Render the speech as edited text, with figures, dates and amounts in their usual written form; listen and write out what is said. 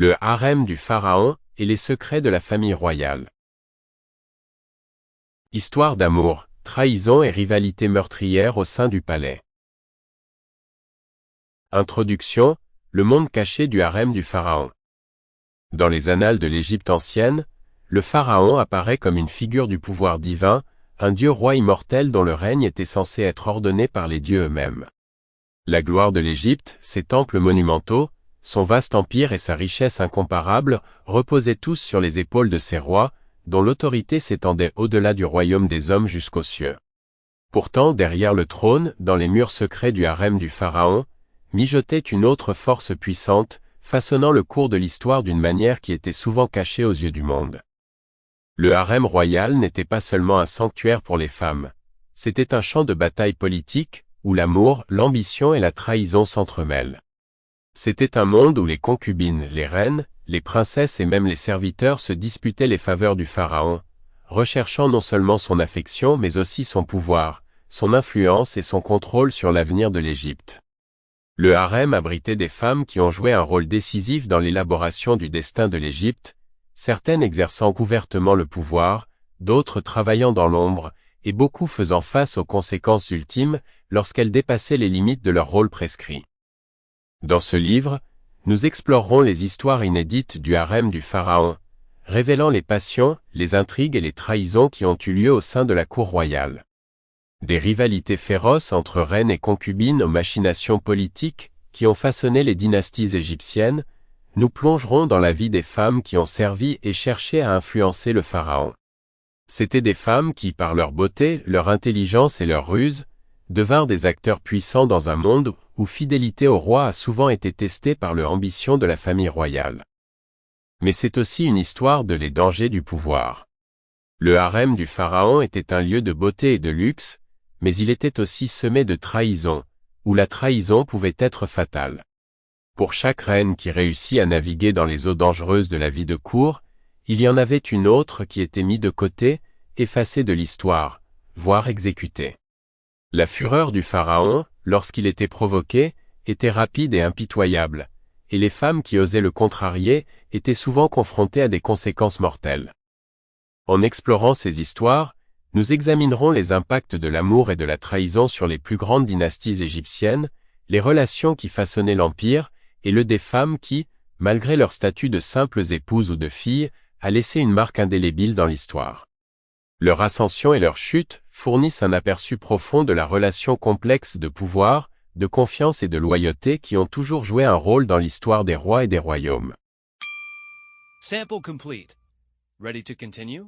Le harem du pharaon et les secrets de la famille royale. Histoire d'amour, trahison et rivalité meurtrière au sein du palais. Introduction, le monde caché du harem du pharaon. Dans les annales de l'Égypte ancienne, le pharaon apparaît comme une figure du pouvoir divin, un dieu roi immortel dont le règne était censé être ordonné par les dieux eux-mêmes. La gloire de l'Égypte, ses temples monumentaux, son vaste empire et sa richesse incomparable reposaient tous sur les épaules de ces rois, dont l'autorité s'étendait au-delà du royaume des hommes jusqu'aux cieux. Pourtant, derrière le trône, dans les murs secrets du harem du pharaon, mijotait une autre force puissante, façonnant le cours de l'histoire d'une manière qui était souvent cachée aux yeux du monde. Le harem royal n'était pas seulement un sanctuaire pour les femmes, c'était un champ de bataille politique, où l'amour, l'ambition et la trahison s'entremêlent. C'était un monde où les concubines, les reines, les princesses et même les serviteurs se disputaient les faveurs du pharaon, recherchant non seulement son affection mais aussi son pouvoir, son influence et son contrôle sur l'avenir de l'Égypte. Le harem abritait des femmes qui ont joué un rôle décisif dans l'élaboration du destin de l'Égypte, certaines exerçant ouvertement le pouvoir, d'autres travaillant dans l'ombre, et beaucoup faisant face aux conséquences ultimes lorsqu'elles dépassaient les limites de leur rôle prescrit. Dans ce livre, nous explorerons les histoires inédites du harem du pharaon, révélant les passions, les intrigues et les trahisons qui ont eu lieu au sein de la cour royale. Des rivalités féroces entre reines et concubines aux machinations politiques qui ont façonné les dynasties égyptiennes, nous plongerons dans la vie des femmes qui ont servi et cherché à influencer le pharaon. C'étaient des femmes qui, par leur beauté, leur intelligence et leur ruse, devinrent des acteurs puissants dans un monde où fidélité au roi a souvent été testée par l'ambition de la famille royale. Mais c'est aussi une histoire de les dangers du pouvoir. Le harem du pharaon était un lieu de beauté et de luxe, mais il était aussi semé de trahison, où la trahison pouvait être fatale. Pour chaque reine qui réussit à naviguer dans les eaux dangereuses de la vie de cour, il y en avait une autre qui était mise de côté, effacée de l'histoire, voire exécutée. La fureur du pharaon, lorsqu'il était provoqué, était rapide et impitoyable, et les femmes qui osaient le contrarier étaient souvent confrontées à des conséquences mortelles. En explorant ces histoires, nous examinerons les impacts de l'amour et de la trahison sur les plus grandes dynasties égyptiennes, les relations qui façonnaient l'empire, et le des femmes qui, malgré leur statut de simples épouses ou de filles, a laissé une marque indélébile dans l'histoire. Leur ascension et leur chute fournissent un aperçu profond de la relation complexe de pouvoir, de confiance et de loyauté qui ont toujours joué un rôle dans l'histoire des rois et des royaumes. Sample complete. Ready to continue?